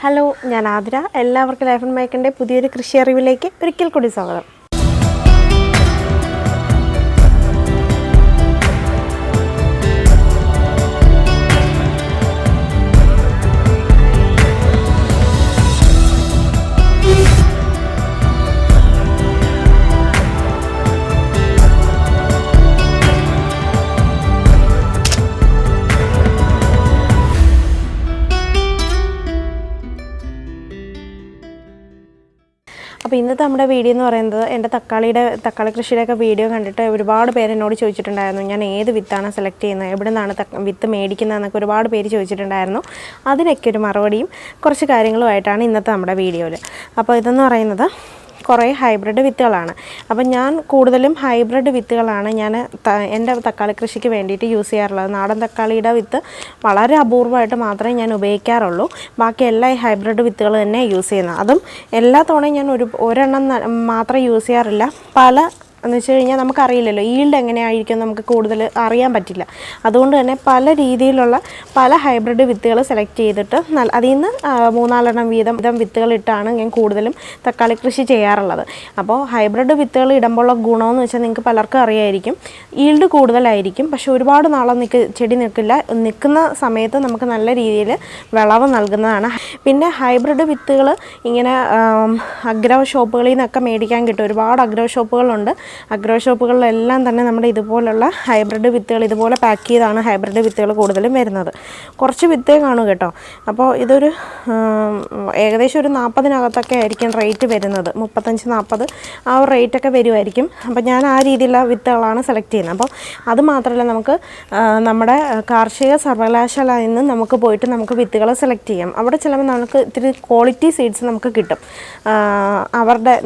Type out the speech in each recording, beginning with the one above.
Hello, ഞാൻ ആതിര. എല്ലാവർക്കും life and മേക്കിൻ്റെ പുതിയൊരു കൃഷി അറിവിലേക്ക് ഒരിക്കൽ കൂടി സ്വാഗതം. അപ്പോൾ ഇന്നത്തെ നമ്മുടെ വീഡിയോ എന്ന് പറയുന്നത് എൻ്റെ തക്കാളി കൃഷിയുടെയൊക്കെ വീഡിയോ കണ്ടിട്ട് ഒരുപാട് പേര് എന്നോട് ചോദിച്ചിട്ടുണ്ടായിരുന്നു, ഞാൻ ഏത് വിത്താണ് സെലക്ട് ചെയ്യുന്നത്, എവിടെ നിന്നാണ് വിത്ത് മേടിക്കുന്നതെന്നൊക്കെ ഒരുപാട് പേര് ചോദിച്ചിട്ടുണ്ടായിരുന്നു. അതിനൊക്കെ ഒരു മറുപടിയും കുറച്ച് കാര്യങ്ങളുമായിട്ടാണ് ഇന്നത്തെ നമ്മുടെ വീഡിയോയിൽ. അപ്പോൾ ഇതെന്ന് പറയുന്നത് കുറേ ഹൈബ്രിഡ് വിത്തുകളാണ്. അപ്പം ഞാൻ കൂടുതലും ഹൈബ്രിഡ് വിത്തുകളാണ് എൻ്റെ തക്കാളി കൃഷിക്ക് വേണ്ടിയിട്ട് യൂസ് ചെയ്യാറുള്ളത്. നാടൻ തക്കാളിയുടെ വിത്ത് വളരെ അപൂർവമായിട്ട് മാത്രമേ ഞാൻ ഉപയോഗിക്കാറുള്ളൂ. ബാക്കി എല്ലാ ഹൈബ്രിഡ് വിത്തുകൾ തന്നെ യൂസ് ചെയ്യുന്നത്. അതും എല്ലാ തവണയും ഞാൻ ഒരെണ്ണം മാത്രമേ യൂസ് ചെയ്യാറില്ല. എന്ന് വെച്ച് കഴിഞ്ഞാൽ നമുക്കറിയില്ലല്ലോ ഈൽഡ് എങ്ങനെയായിരിക്കും, നമുക്ക് കൂടുതൽ അറിയാൻ പറ്റില്ല. അതുകൊണ്ട് തന്നെ പല രീതിയിലുള്ള പല ഹൈബ്രിഡ് വിത്തുകൾ സെലക്ട് ചെയ്തിട്ട് അതിൽ നിന്ന് 3-4 വീതം വിത്തുകളിട്ടാണ് ഞാൻ കൂടുതലും തക്കാളി കൃഷി ചെയ്യാറുള്ളത്. അപ്പോൾ ഹൈബ്രിഡ് വിത്തുകൾ ഇടുമ്പോഴുള്ള ഗുണമെന്ന് വെച്ചാൽ നിങ്ങൾക്ക് പലർക്കും അറിയായിരിക്കും, ഈൽഡ് കൂടുതലായിരിക്കും. പക്ഷേ ഒരുപാട് നാളെ ചെടി നിൽക്കുന്ന സമയത്ത് നമുക്ക് നല്ല രീതിയിൽ വിളവ് നൽകുന്നതാണ്. പിന്നെ ഹൈബ്രിഡ് വിത്തുകൾ ഇങ്ങനെ അഗ്രോ ഷോപ്പുകളിൽ നിന്നൊക്കെ മേടിക്കാൻ കിട്ടും. ഒരുപാട് അഗ്രോ ഷോപ്പുകളുണ്ട്. അഗ്രോ ഷോപ്പുകളിലെല്ലാം തന്നെ നമ്മുടെ ഇതുപോലുള്ള ഹൈബ്രിഡ് വിത്തുകൾ ഇതുപോലെ പാക്ക് ചെയ്താണ് ഹൈബ്രിഡ് വിത്തുകൾ കൂടുതലും വരുന്നത്. കുറച്ച് വിത്തേ കാണൂ കേട്ടോ. അപ്പോൾ ഇതൊരു ഏകദേശം ഒരു 40-നകത്തൊക്കെ ആയിരിക്കും റേറ്റ് വരുന്നത്. 35-40 ആ ഒരു റേറ്റൊക്കെ വരുമായിരിക്കും. അപ്പോൾ ഞാൻ ആ രീതിയിലുള്ള വിത്തുകളാണ് സെലക്ട് ചെയ്യുന്നത്. അപ്പോൾ അത് മാത്രമല്ല, നമുക്ക് നമ്മുടെ കാർഷിക സർവകലാശാലയിൽ നിന്ന് നമുക്ക് പോയിട്ട് നമുക്ക് വിത്തുകൾ സെലക്ട് ചെയ്യാം. അവിടെ ചിലപ്പോൾ നമുക്ക് ഇത്തിരി ക്വാളിറ്റി സീഡ്സ് നമുക്ക് കിട്ടും.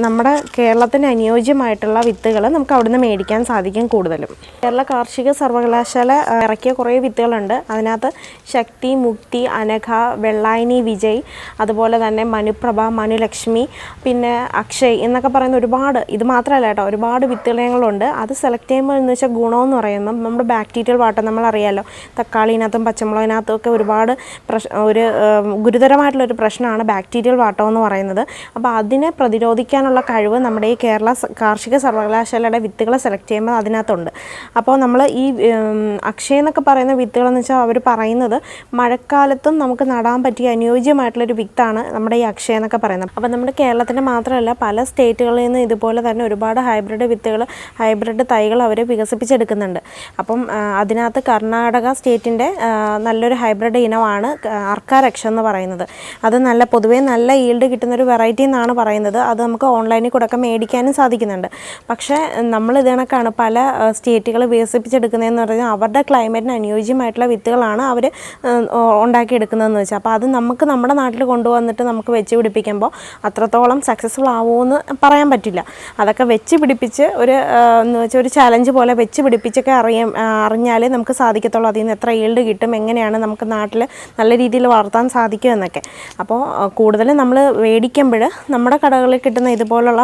നമ്മുടെ കേരളത്തിന് അനുയോജ്യമായിട്ടുള്ള വിത്തുകൾ നമുക്ക് അവിടുന്ന് മേടിക്കാൻ സാധിക്കും. കൂടുതലും കേരള കാർഷിക സർവകലാശാല ഇറക്കിയ കുറേ വിത്തുകളുണ്ട്. അതിനകത്ത് ശക്തി, മുക്തി, അനഘ, വെള്ളായനി, വിജയ്, അതുപോലെ തന്നെ മനുപ്രഭ, മനുലക്ഷ്മി, പിന്നെ അക്ഷയ് എന്നൊക്കെ പറയുന്ന ഒരുപാട്, ഇത് മാത്രമല്ല കേട്ടോ, ഒരുപാട് വിത്തുകളുണ്ട്. അത് സെലക്ട് ചെയ്യുമ്പോൾ എന്ന് വെച്ചാൽ ഗുണമെന്ന് പറയുമ്പോൾ നമ്മുടെ ബാക്ടീരിയൽ വാട്ടം നമ്മളറിയാമല്ലോ, തക്കാളിനകത്തും പച്ചമുളകിനകത്തും ഒക്കെ ഒരുപാട് ഒരു ഗുരുതരമായിട്ടുള്ളൊരു പ്രശ്നമാണ് ബാക്ടീരിയൽ വാട്ടം എന്ന് പറയുന്നത്. അപ്പോൾ അതിനെ പ്രതിരോധിക്കാനുള്ള കഴിവ് നമ്മുടെ ഈ കേരള കാർഷിക സർവകലാശാലയുടെ വിത്തുകൾ സെലക്ട് ചെയ്യുമ്പോൾ അതിനകത്തുണ്ട്. അപ്പോൾ നമ്മൾ ഈ അക്ഷയ എന്നൊക്കെ പറയുന്ന വിത്തുകളെന്ന് വെച്ചാൽ അവർ പറയുന്നത് മഴക്കാലത്തും നമുക്ക് നടാൻ പറ്റിയ അനുയോജ്യമായിട്ടുള്ളൊരു വിത്താണ് നമ്മുടെ ഈ അക്ഷയ എന്നൊക്കെ പറയുന്നത്. അപ്പോൾ നമ്മുടെ കേരളത്തിൻ്റെ മാത്രമല്ല പല സ്റ്റേറ്റുകളിൽ നിന്ന് ഇതുപോലെ തന്നെ ഒരുപാട് ഹൈബ്രിഡ് തൈകൾ അവർ വികസിപ്പിച്ചെടുക്കുന്നുണ്ട്. അപ്പം അതിനകത്ത് കർണാടക സ്റ്റേറ്റിൻ്റെ നല്ലൊരു ഹൈബ്രിഡ് ഇനമാണ് അർക്കാരക്ഷ എന്ന് പറയുന്നത്. അത് പൊതുവേ നല്ല ഈൽഡ് കിട്ടുന്നൊരു വെറൈറ്റി എന്നാണ് പറയുന്നത്. അത് നമുക്ക് ഓൺലൈനിൽ കൂടെ ഒക്കെ മേടിക്കാനും സാധിക്കുന്നുണ്ട്. പക്ഷേ നമ്മൾ ഇത് കണക്കാണ് പല സ്റ്റേറ്റുകൾ വികസിപ്പിച്ചെടുക്കുന്നതെന്ന് പറഞ്ഞാൽ അവരുടെ ക്ലൈമറ്റിന് അനുയോജ്യമായിട്ടുള്ള വിത്തുകളാണ് അവർ ഉണ്ടാക്കിയെടുക്കുന്നതെന്ന് വെച്ചാൽ. അപ്പോൾ അത് നമുക്ക് നമ്മുടെ നാട്ടിൽ കൊണ്ടുവന്നിട്ട് നമുക്ക് വെച്ച് പിടിപ്പിക്കുമ്പോൾ അത്രത്തോളം സക്സസ്ഫുൾ ആവുമെന്ന് പറയാൻ പറ്റില്ല. അതൊക്കെ വെച്ച് പിടിപ്പിച്ച് എന്ന് വെച്ചാൽ ഒരു ചലഞ്ച് പോലെ വെച്ച് പിടിപ്പിച്ചൊക്കെ അറിഞ്ഞാലേ നമുക്ക് സാധിക്കത്തുള്ളൂ. അതിൽ നിന്ന് എത്ര ഈൽഡ് കിട്ടും, എങ്ങനെയാണ് നമുക്ക് നാട്ടിൽ നല്ല രീതിയിൽ വളർത്താൻ സാധിക്കും എന്നൊക്കെ. അപ്പോൾ കൂടുതലും നമ്മൾ മേടിക്കുമ്പോൾ നമ്മുടെ കടകളിൽ കിട്ടുന്ന ഇതുപോലുള്ള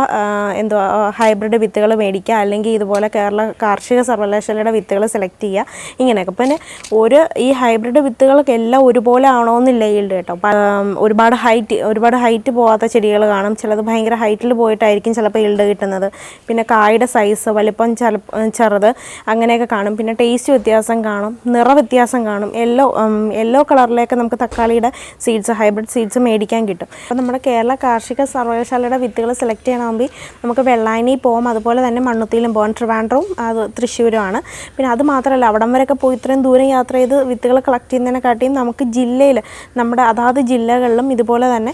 ഹൈബ്രിഡ് വിത്തുകൾ മേടിക്കുക, അല്ലെങ്കിൽ ഇതുപോലെ കേരള കാർഷിക സർവകലാശാലയുടെ വിത്തുകൾ സെലക്ട് ചെയ്യുക, ഇങ്ങനെയൊക്കെ. പിന്നെ ഈ ഹൈബ്രിഡ് വിത്തുകൾക്ക് എല്ലാം ഒരുപോലെ ആണോന്നില്ല ഈൽഡ് കേട്ടോ. ഒരുപാട് ഹൈറ്റ് പോകാത്ത ചെടികൾ കാണും. ചിലത് ഭയങ്കര ഹൈറ്റിൽ പോയിട്ടായിരിക്കും ചിലപ്പോൾ ഈൽഡ് കിട്ടുന്നത്. പിന്നെ കായുടെ സൈസ് വലിപ്പം ചെറുത് അങ്ങനെയൊക്കെ കാണും. പിന്നെ ടേസ്റ്റ് വ്യത്യാസം കാണും, നിറ വ്യത്യാസം കാണും. യെല്ലോ കളറിലേക്ക് നമുക്ക് തക്കാളിയുടെ ഹൈബ്രിഡ് സീഡ്സ് മേടിക്കാൻ കിട്ടും. അപ്പോൾ നമ്മുടെ കേരള കാർഷിക സർവകലാശാലയുടെ വിത്തുകൾ സെലക്ട് ചെയ്യണമെങ്കിൽ നമുക്ക് വെള്ളായനി പോകാം, അതുപോലെ തന്നെ മണ്ണുത്തിയിലും പോകാം. ട്രിവാൻഡ്രവും തൃശ്ശൂരുമാണ്. പിന്നെ അത് മാത്രമല്ല, അവിടം വരെയൊക്കെ പോയി ഇത്രയും ദൂരം യാത്ര ചെയ്ത് വിത്തുകൾ കളക്ട് ചെയ്യുന്നതിനെക്കാട്ടിയും നമുക്ക് ജില്ലയിൽ നമ്മുടെ അതാത് ജില്ലകളിലും ഇതുപോലെ തന്നെ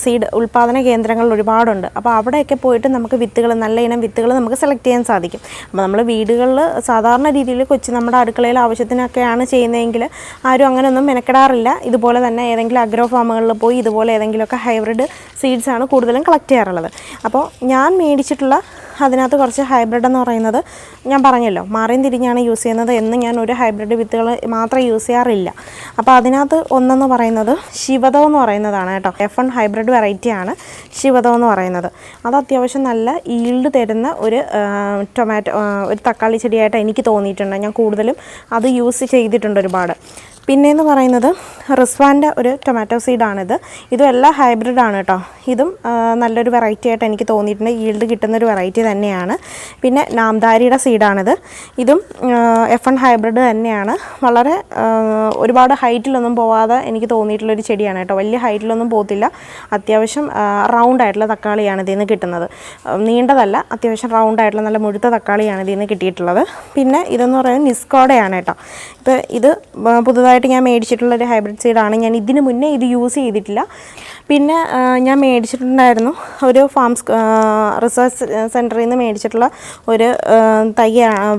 സീഡ് ഉൽപ്പാദന കേന്ദ്രങ്ങൾ ഒരുപാടുണ്ട്. അപ്പോൾ അവിടെയൊക്കെ പോയിട്ട് നമുക്ക് നല്ല ഇനം വിത്തുകൾ നമുക്ക് സെലക്ട് ചെയ്യാൻ സാധിക്കും. അപ്പോൾ നമ്മൾ വീടുകളിൽ സാധാരണ രീതിയിൽ നമ്മുടെ അടുക്കളയിൽ ആവശ്യത്തിനൊക്കെയാണ് ചെയ്യുന്നതെങ്കിൽ ആരും അങ്ങനെയൊന്നും മെനക്കെടാറില്ല. ഇതുപോലെ തന്നെ ഏതെങ്കിലും അഗ്രോ ഫാമുകളിൽ പോയി ഇതുപോലെ ഏതെങ്കിലുമൊക്കെ ഹൈബ്രിഡ് സീഡ്സാണ് കൂടുതലും കളക്ട് ചെയ്യാറുള്ളത്. അപ്പോൾ ഞാൻ മേടിച്ചിട്ടുള്ള അതിനകത്ത് കുറച്ച് ഹൈബ്രിഡ് എന്ന് പറയുന്നത് ഞാൻ പറഞ്ഞല്ലോ മാറിയും തിരിഞ്ഞാണ് യൂസ് ചെയ്യുന്നത് എന്ന്. ഞാൻ ഒരു ഹൈബ്രിഡ് വിത്തുകൾ മാത്രം യൂസ് ചെയ്യാറില്ല. അപ്പോൾ അതിനകത്ത് ഒന്നെന്ന് പറയുന്നത് ശിവതം എന്ന് പറയുന്നതാണ് കേട്ടോ. F1 ഹൈബ്രിഡ് വെറൈറ്റിയാണ് ശിവതം എന്ന് പറയുന്നത്. അത് അത്യാവശ്യം നല്ല ഈൽഡ് തരുന്ന ഒരു തക്കാളി ചെടിയായിട്ട് എനിക്ക് തോന്നിയിട്ടുണ്ട്. ഞാൻ കൂടുതലും അത് യൂസ് ചെയ്തിട്ടുണ്ട് ഒരുപാട്. പിന്നെയെന്ന് പറയുന്നത് റിസ്വാൻ്റെ ഒരു ടൊമാറ്റോ സീഡാണിത്. ഇതും എല്ലാം ഹൈബ്രിഡാണ് കേട്ടോ. ഇതും നല്ലൊരു വെറൈറ്റി ആയിട്ട് എനിക്ക് തോന്നിയിട്ടുണ്ട്. ഈൽഡ് കിട്ടുന്നൊരു വെറൈറ്റി തന്നെയാണ്. പിന്നെ നാംദാരിയുടെ സീഡാണിത്. ഇതും F1 ഹൈബ്രിഡ് തന്നെയാണ്. വളരെ ഒരുപാട് ഹൈറ്റിലൊന്നും പോവാതെ എനിക്ക് തോന്നിയിട്ടുള്ളൊരു ചെടിയാണ് കേട്ടോ. വലിയ ഹൈറ്റിലൊന്നും പോകത്തില്ല. അത്യാവശ്യം റൗണ്ടായിട്ടുള്ള തക്കാളിയാണ് ഇതിൽ നിന്ന് കിട്ടുന്നത്. നീണ്ടതല്ല, അത്യാവശ്യം റൗണ്ടായിട്ടുള്ള നല്ല മുഴുത്ത തക്കാളിയാണ് ഇതിൽ നിന്ന് കിട്ടിയിട്ടുള്ളത്. പിന്നെ ഇതെന്ന് പറയുന്നത് നിസ്കോഡയാണ് കേട്ടോ. ഇപ്പോൾ ഇത് പുതുതായിട്ട് ഞാൻ മേടിച്ചിട്ടുള്ളൊരു ഹൈബ്രിഡ് സീഡാണ്. ഞാൻ ഇതിന് മുന്നേ ഇത് യൂസ് ചെയ്തിട്ടില്ല. പിന്നെ ഞാൻ മേടിച്ചിട്ടുണ്ടായിരുന്നു ഒരു റിസർച്ച് സെൻറ്ററിൽ നിന്ന് മേടിച്ചിട്ടുള്ള ഒരു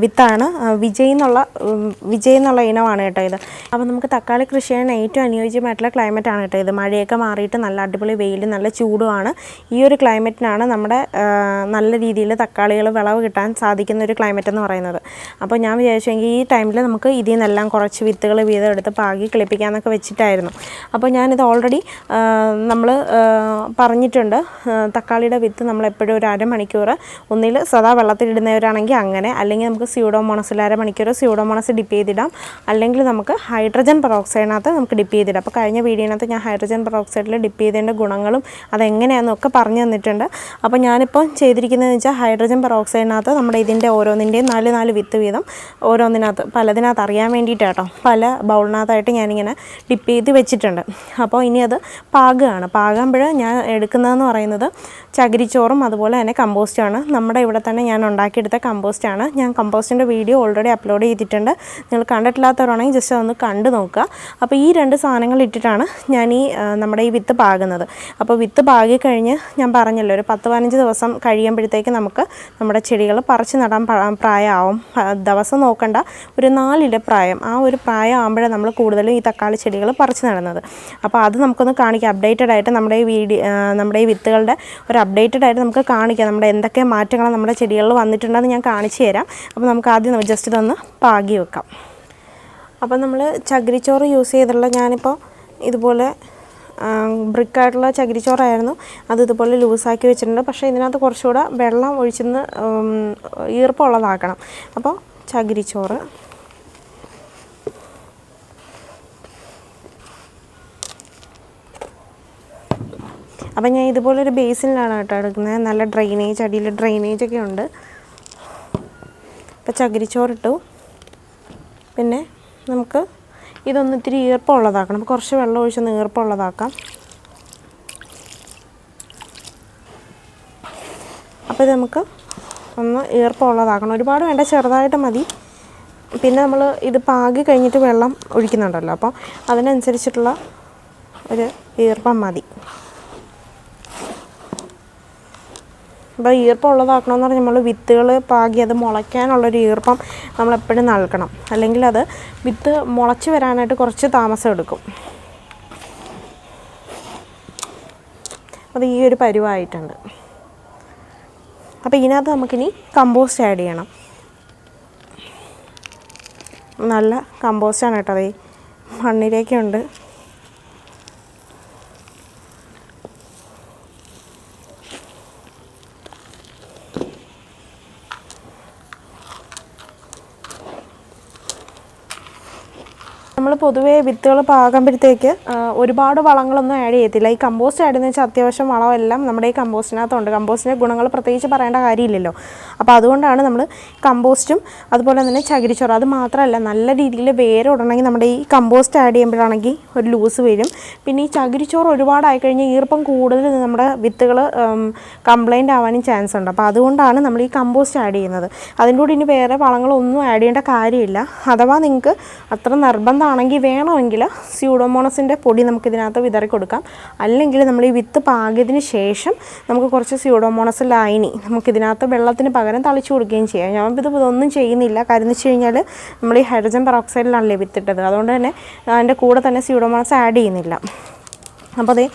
വിത്താണ്. വിജയ് എന്നുള്ള ഇനമാണ് കേട്ടോ ഇത്. അപ്പോൾ നമുക്ക് തക്കാളി കൃഷി ചെയ്യാൻ ഏറ്റവും അനുയോജ്യമായിട്ടുള്ള ക്ലൈമറ്റാണ് കേട്ടോ ഇത്. മഴയൊക്കെ മാറിയിട്ട് നല്ല അടിപൊളി വെയിലും നല്ല ചൂടുമാണ്. ഈ ഒരു ക്ലൈമറ്റിനാണ് നമ്മുടെ നല്ല രീതിയിൽ തക്കാളികൾ വിളവ് കിട്ടാൻ സാധിക്കുന്ന ഒരു ക്ലൈമറ്റ് എന്ന് പറയുന്നത്. അപ്പോൾ ഞാൻ വിചാരിച്ചെങ്കിൽ ഈ ടൈമിൽ നമുക്ക് ഇതിൽ നിന്നെല്ലാം കുറച്ച് വിത്തുകൾ വീതം എടുത്ത് പാകി കിളിപ്പിക്കാമെന്നൊക്കെ വെച്ചിട്ടായിരുന്നു. അപ്പോൾ ഞാനിത് ഓൾറെഡി നമ്മൾ പറഞ്ഞിട്ടുണ്ട്. തക്കാളിയുടെ വിത്ത് നമ്മളെപ്പോഴും ഒരു അരമണിക്കൂർ ഒന്നിൽ സദാ വെള്ളത്തിലിടുന്നവരാണെങ്കിൽ അങ്ങനെ, അല്ലെങ്കിൽ നമുക്ക് സ്യൂഡോമോണസിൽ അരമണിക്കൂർ സ്യൂഡോമോണസ് ഡിപ്പ് ചെയ്തിടാം, അല്ലെങ്കിൽ നമുക്ക് ഹൈഡ്രജൻ പെറോക്സൈഡിനകത്ത് നമുക്ക് ഡിപ്പ് ചെയ്തിടാം. അപ്പോൾ കഴിഞ്ഞ വീഡിയോനകത്ത് ഞാൻ ഹൈഡ്രജൻ പെറോക്സൈഡിൽ ഡിപ്പ് ചെയ്തതിൻ്റെ ഗുണങ്ങളും അതെങ്ങനെയാണെന്നൊക്കെ പറഞ്ഞു തന്നിട്ടുണ്ട്. അപ്പോൾ ഞാനിപ്പോൾ ചെയ്തിരിക്കുന്നതെന്ന് വെച്ചാൽ ഹൈഡ്രജൻ പെറോക്സൈഡിനകത്ത് നമ്മുടെ ഇതിൻ്റെ ഓരോന്നിൻ്റെയും 4 വിത്ത് വീതം ഓരോന്നിനകത്ത് പലതിനകത്ത് അറിയാൻ വേണ്ടിയിട്ടാട്ടോ പല ബൗളിനകത്തായിട്ട് ഞാനിങ്ങനെ ഡിപ്പ് ചെയ്ത് വെച്ചിട്ടുണ്ട്. അപ്പോൾ ഇനി അത് പാകുമ്പോൾ ഞാൻ എടുക്കുന്നതെന്ന് പറയുന്നത് ചകിരിച്ചോറും അതുപോലെ തന്നെ കമ്പോസ്റ്റാണ്. നമ്മുടെ ഇവിടെ തന്നെ ഞാൻ ഉണ്ടാക്കിയെടുത്ത കമ്പോസ്റ്റാണ്. ഞാൻ കമ്പോസ്റ്റിൻ്റെ വീഡിയോ ഓൾറെഡി അപ്ലോഡ് ചെയ്തിട്ടുണ്ട്. നിങ്ങൾ കണ്ടിട്ടില്ലാത്തവരാണെങ്കിൽ ജസ്റ്റ് അതൊന്ന് കണ്ടു നോക്കുക. അപ്പോൾ ഈ 2 സാധനങ്ങൾ ഇട്ടിട്ടാണ് ഞാൻ നമ്മുടെ ഈ വിത്ത് പാകുന്നത്. അപ്പോൾ വിത്ത് പാകി കഴിഞ്ഞ് ഞാൻ പറഞ്ഞല്ലോ ഒരു 10-15 ദിവസം കഴിയുമ്പോഴത്തേക്ക് നമുക്ക് നമ്മുടെ ചെടികൾ പറിച്ച് നടാൻ പ്രായമാവും. ദിവസം നോക്കണ്ട, ഒരു 4 ഇല പ്രായം, ആ ഒരു പ്രായം ആകുമ്പോഴേ നമ്മൾ കൂടുതലും ഈ തക്കാളി ചെടികൾ പറിച്ച് നടുന്നത്. അപ്പോൾ അത് നമുക്കൊന്ന് കാണിക്കാം. അപ്ഡേറ്റഡ് ആയിട്ട് നമ്മുടെ ഈ വിത്തുകളുടെ ഒരു അപ്ഡേറ്റഡ് ആയിട്ട് നമുക്ക് കാണിക്കാം. നമ്മുടെ എന്തൊക്കെ മാറ്റങ്ങൾ നമ്മുടെ ചെടികളിൽ വന്നിട്ടുണ്ടെന്ന് ഞാൻ കാണിച്ചു തരാം. അപ്പോൾ നമുക്ക് ആദ്യം ജസ്റ്റ് ഇതൊന്ന് പാകി വെക്കാം. അപ്പോൾ നമ്മൾ ചകിരിച്ചോറ് യൂസ് ചെയ്തിട്ടുള്ള ഞാനിപ്പോൾ ഇതുപോലെ ബ്രിക്കായിട്ടുള്ള ചകിരിച്ചോറായിരുന്നു. അത് ഇതുപോലെ ലൂസാക്കി വെച്ചിട്ടുണ്ട്. പക്ഷേ ഇതിനകത്ത് കുറച്ചുകൂടെ വെള്ളം ഒഴിച്ചെന്ന് ഈർപ്പമുള്ളതാക്കണം. അപ്പോൾ ചകിരിച്ചോറ് അപ്പം ഞാൻ ഇതുപോലൊരു ബേസിനിലാണ് കേട്ടോ എടുക്കുന്നത്. നല്ല ഡ്രെയിനേജ്, അടിയിൽ ഡ്രെയിനേജൊക്കെ ഉണ്ട്. അപ്പോൾ ചകിരിച്ചോറിട്ടു. പിന്നെ നമുക്ക് ഇതൊന്ന് ഇത്തിരി ഈർപ്പമുള്ളതാക്കണം. അപ്പോൾ കുറച്ച് വെള്ളം ഒഴിച്ചൊന്ന് ഈർപ്പമുള്ളതാക്കാം. അപ്പോൾ ഇത് നമുക്ക് ഒന്ന് ഈർപ്പമുള്ളതാക്കണം. ഒരുപാട് വേണ്ട, ചെറുതായിട്ട് മതി. പിന്നെ നമ്മൾ ഇത് പാകി കഴിഞ്ഞിട്ട് വെള്ളം ഒഴിക്കുന്നുണ്ടല്ലോ, അപ്പോൾ അതിനനുസരിച്ചിട്ടുള്ള ഒരു ഈർപ്പം മതി. അപ്പോൾ ഈർപ്പം ഉള്ളതാക്കണമെന്ന് പറഞ്ഞാൽ നമ്മൾ വിത്തുകൾ പാകി അത് മുളയ്ക്കാനുള്ളൊരു ഈർപ്പം നമ്മളെപ്പോഴും നൽകണം. അല്ലെങ്കിൽ അത് വിത്ത് മുളച്ച് വരാനായിട്ട് കുറച്ച് താമസം എടുക്കും. അത് ഈ ഒരു പരുവായിട്ടുണ്ട്. അപ്പോൾ ഇതിനകത്ത് നമുക്കിനി കമ്പോസ്റ്റ് ആഡ് ചെയ്യണം. നല്ല കമ്പോസ്റ്റാണ് കേട്ടോ. അത് മണ്ണിലേക്കുണ്ട്. നമ്മൾ പൊതുവേ വിത്തുകൾ പാകുമ്പോഴത്തേക്ക് ഒരുപാട് വളങ്ങളൊന്നും ആഡ് ചെയ്യത്തില്ല. ഈ കമ്പോസ്റ്റ് ആഡ് ചെയ്യുന്ന വെച്ചാൽ അത്യാവശ്യം വളമെല്ലാം നമ്മുടെ ഈ കമ്പോസ്റ്റിനകത്തുണ്ട്. കമ്പോസ്റ്റിൻ്റെ ഗുണങ്ങൾ പ്രത്യേകിച്ച് പറയേണ്ട കാര്യമില്ലല്ലോ. അപ്പോൾ അതുകൊണ്ടാണ് നമ്മൾ കമ്പോസ്റ്റും അതുപോലെ തന്നെ ചകിരിച്ചോറ്, അത് മാത്രമല്ല നല്ല രീതിയിൽ വേര് ഇടണമെങ്കിൽ നമ്മുടെ ഈ കമ്പോസ്റ്റ് ആഡ് ചെയ്യുമ്പോഴാണെങ്കിൽ ഒരു ലൂസ് വരും. പിന്നെ ഈ ചകിരിച്ചോറ് ഒരുപാടായി കഴിഞ്ഞാൽ ഈർപ്പം കൂടുതൽ നമ്മുടെ വിത്തുകൾ കംപ്ലൈൻ്റ് ആവാനും ചാൻസ് ഉണ്ട്. അപ്പോൾ അതുകൊണ്ടാണ് നമ്മൾ ഈ കമ്പോസ്റ്റ് ആഡ് ചെയ്യുന്നത്. അതിൻ്റെ കൂടെ ഇനി വേറെ വളങ്ങളൊന്നും ആഡ് ചെയ്യേണ്ട കാര്യമില്ല. അഥവാ നിങ്ങൾക്ക് അത്ര നിർബന്ധമാണെങ്കിൽ വേണമെങ്കിൽ സ്യൂഡോമോണസിൻ്റെ പൊടി നമുക്കിതിനകത്ത് വിതറി കൊടുക്കാം. അല്ലെങ്കിൽ നമ്മൾ ഈ വിത്ത് പാകിയതിന് ശേഷം നമുക്ക് കുറച്ച് സ്യൂഡോമോണസ് ലൈനി നമുക്കിതിനകത്ത് വെള്ളത്തിന് പകരം തളിച്ചു കൊടുക്കുകയും ചെയ്യാം. ഞാൻ ഇതൊന്നും ചെയ്യുന്നില്ല. കാര്യം എന്ന് വെച്ച് കഴിഞ്ഞാൽ നമ്മൾ ഈ ഹൈഡ്രജൻ പെറോക്സൈഡിലാണല്ലേ വിത്തിട്ടത്. അതുകൊണ്ട് തന്നെ അതിൻ്റെ കൂടെ തന്നെ സ്യൂഡോമോണസ് ആഡ് ചെയ്യുന്നില്ല. അപ്പോൾ അതേ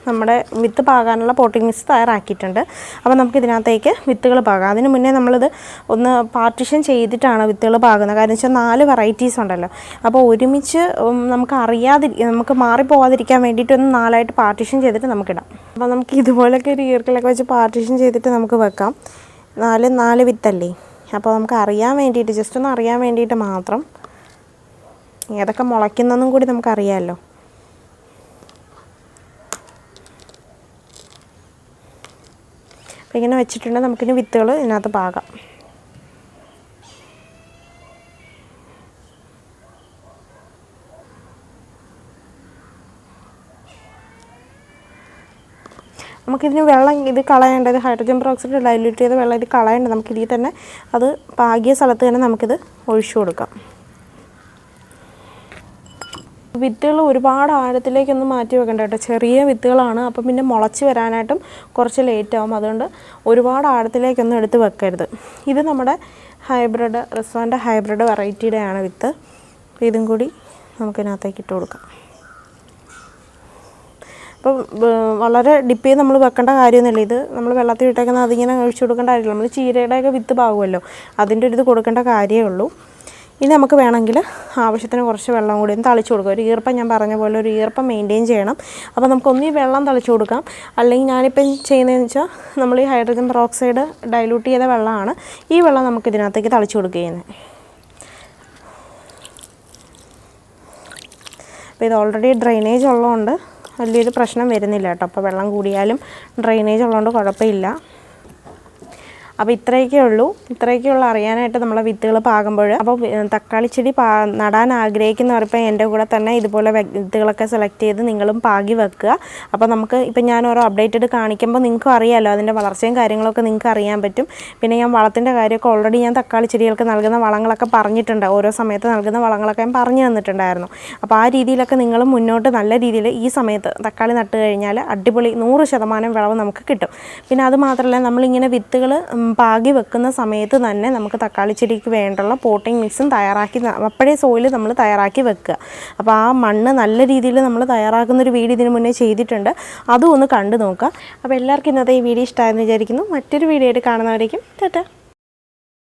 നമ്മുടെ വിത്ത് പാകാനുള്ള പോട്ടിംഗ് മിക്സ് തയ്യാറാക്കിയിട്ടുണ്ട്. അപ്പോൾ നമുക്കിതിനകത്തേക്ക് വിത്തുകൾ പാകാം. അതിന് മുന്നേ നമ്മളിത് ഒന്ന് പാർട്ടീഷൻ ചെയ്തിട്ടാണ് വിത്തുകൾ പാകുന്നത്. കാരണം വെച്ചാൽ 4 വെറൈറ്റീസ് ഉണ്ടല്ലോ. അപ്പോൾ ഒരുമിച്ച് നമുക്ക് മാറിപ്പോകാതിരിക്കാൻ വേണ്ടിയിട്ട് ഒന്ന് 4ആയിട്ട് പാർട്ടീഷൻ ചെയ്തിട്ട് നമുക്കിടാം. അപ്പോൾ നമുക്ക് ഇതുപോലൊക്കെ ഒരു ഈർക്കിലൊക്കെ വെച്ച് പാർട്ടീഷൻ ചെയ്തിട്ട് നമുക്ക് വെക്കാം. 4 വിത്തല്ലേ. അപ്പോൾ നമുക്ക് അറിയാൻ വേണ്ടിയിട്ട്, ജസ്റ്റ് ഒന്ന് അറിയാൻ വേണ്ടിയിട്ട് മാത്രം ഏതൊക്കെ മുളയ്ക്കുന്നതെന്നും കൂടി നമുക്കറിയാമല്ലോ. അപ്പോൾ ഇങ്ങനെ വെച്ചിട്ടുണ്ടെങ്കിൽ നമുക്കിനി വിത്തുകൾ ഇതിനകത്ത് പാകാം. നമുക്കിതിന് വെള്ളം ഇത് കളയേണ്ടത് ഹൈഡ്രജൻ പെറോക്സൈഡ് ഡൈല്യൂട്ട് ചെയ്ത വെള്ളം ഇത് കളയേണ്ടത് നമുക്കിതിൽ തന്നെ അത് പാകിയ സ്ഥലത്ത് തന്നെ നമുക്കിത് ഒഴിച്ചു കൊടുക്കാം. വിത്തുകൾ ഒരുപാട് ആഴത്തിലേക്കൊന്നും മാറ്റി വെക്കണ്ട കേട്ടോ. ചെറിയ വിത്തുകളാണ്, അപ്പം പിന്നെ മുളച്ച് വരാനായിട്ടും കുറച്ച് ലേറ്റ് ആവും. അതുകൊണ്ട് ഒരുപാട് ആഴത്തിലേക്കൊന്നും എടുത്ത് വെക്കരുത്. ഇത് നമ്മുടെ ഹൈബ്രിഡ് റിസ്വാൻ്റെ ഹൈബ്രിഡ് വെറൈറ്റിയുടെയാണ് വിത്ത്. അപ്പോൾ ഇതും കൂടി നമുക്കിതിനകത്തേക്ക് ഇട്ട് കൊടുക്കാം. അപ്പോൾ വളരെ ഡിപ്പ് ചെയ്ത് നമ്മൾ വെക്കേണ്ട കാര്യമൊന്നുമില്ല. ഇത് നമ്മൾ വെള്ളത്തിൽ ഇട്ടേക്കുന്നത് അതിങ്ങനെ ഒഴിച്ചു കൊടുക്കേണ്ട കാര്യമില്ല. നമ്മൾ ചീരയുടെയൊക്കെ വിത്ത് പാകുമല്ലോ, അതിൻ്റെ ഒരു ഇത് കൊടുക്കേണ്ട കാര്യമേ ഉള്ളൂ. ഇനി നമുക്ക് വേണമെങ്കിൽ ആവശ്യത്തിന് കുറച്ച് വെള്ളം കൂടി ഒന്ന് തളിച്ചു കൊടുക്കുക. ഒരു ഈർപ്പം, ഞാൻ പറഞ്ഞ പോലെ ഒരു ഈർപ്പം മെയിൻറ്റെയിൻ ചെയ്യണം. അപ്പോൾ നമുക്കൊന്നീ വെള്ളം തളിച്ചു കൊടുക്കാം, അല്ലെങ്കിൽ ഞാനിപ്പം ചെയ്യുന്നതെന്ന് വെച്ചാൽ നമ്മൾ ഈ ഹൈഡ്രജൻ പെറോക്സൈഡ് ഡൈല്യൂട്ട് ചെയ്ത വെള്ളമാണ്, ഈ വെള്ളം നമുക്ക് ഇതിനകത്തേക്ക് തളിച്ചു കൊടുക്കുക ചെയ്യുന്നത്. അപ്പോൾ ഇത് ഓൾറെഡി ഡ്രെയിനേജ് ഉള്ളതുകൊണ്ട് വലിയൊരു പ്രശ്നം വരുന്നില്ല കേട്ടോ. അപ്പോൾ വെള്ളം കൂടിയാലും ഡ്രെയിനേജ് ഉള്ളതുകൊണ്ട് കുഴപ്പമില്ല. അപ്പോൾ ഇത്രയൊക്കെ ഉള്ളൂ അറിയാനായിട്ട് നമ്മളെ വിത്തുകൾ പാകുമ്പോൾ. അപ്പോൾ തക്കാളി ചെടി നടാൻ ആഗ്രഹിക്കുന്നവരിപ്പോൾ എൻ്റെ കൂടെ തന്നെ ഇതുപോലെ വിത്തുകളൊക്കെ സെലക്ട് ചെയ്ത് നിങ്ങളും പാകി വെക്കുക. അപ്പോൾ നമുക്ക് ഇപ്പം ഞാൻ ഓരോ അപ്ഡേറ്റഡ് കാണിക്കുമ്പോൾ നിങ്ങൾക്കും അറിയാമല്ലോ, അതിൻ്റെ വളർച്ചയും കാര്യങ്ങളൊക്കെ നിങ്ങൾക്ക് അറിയാൻ പറ്റും. പിന്നെ ഞാൻ വളത്തിൻ്റെ കാര്യമൊക്കെ ഓൾറെഡി ഞാൻ തക്കാളി ചെടികൾക്ക് നൽകുന്ന വളങ്ങളൊക്കെ പറഞ്ഞിട്ടുണ്ട്, ഓരോ സമയത്ത് നൽകുന്ന വളങ്ങളൊക്കെ ഞാൻ പറഞ്ഞു തന്നിട്ടുണ്ടായിരുന്നു. അപ്പോൾ ആ രീതിയിലൊക്കെ നിങ്ങൾ മുന്നോട്ട് നല്ല രീതിയിൽ ഈ സമയത്ത് തക്കാളി നട്ട് കഴിഞ്ഞാൽ അടിപൊളി 100% വിളവ് നമുക്ക് കിട്ടും. പിന്നെ അത് മാത്രമല്ല, നമ്മളിങ്ങനെ വിത്തുകൾ പാകി വെക്കുന്ന സമയത്ത് തന്നെ നമുക്ക് തക്കാളി ചെടിക്ക് വേണ്ടുള്ള പോട്ടിംഗ് മിക്സും തയ്യാറാക്കി അപ്പോഴേ സോയിൽ നമ്മൾ തയ്യാറാക്കി വെക്കുക. അപ്പോൾ ആ മണ്ണ് നല്ല രീതിയിൽ നമ്മൾ തയ്യാറാക്കുന്നൊരു വീഡിയോ ഇതിന് മുന്നേ ചെയ്തിട്ടുണ്ട്, അതും ഒന്ന് കണ്ടു നോക്കുക. അപ്പോൾ എല്ലാവർക്കും ഇന്നത്തെ ഈ വീഡിയോ ഇഷ്ടമായെന്ന് വിചാരിക്കുന്നു. മറ്റൊരു വീഡിയോ ആയിട്ട് കാണുന്നവരേക്കും ടാറ്റാ.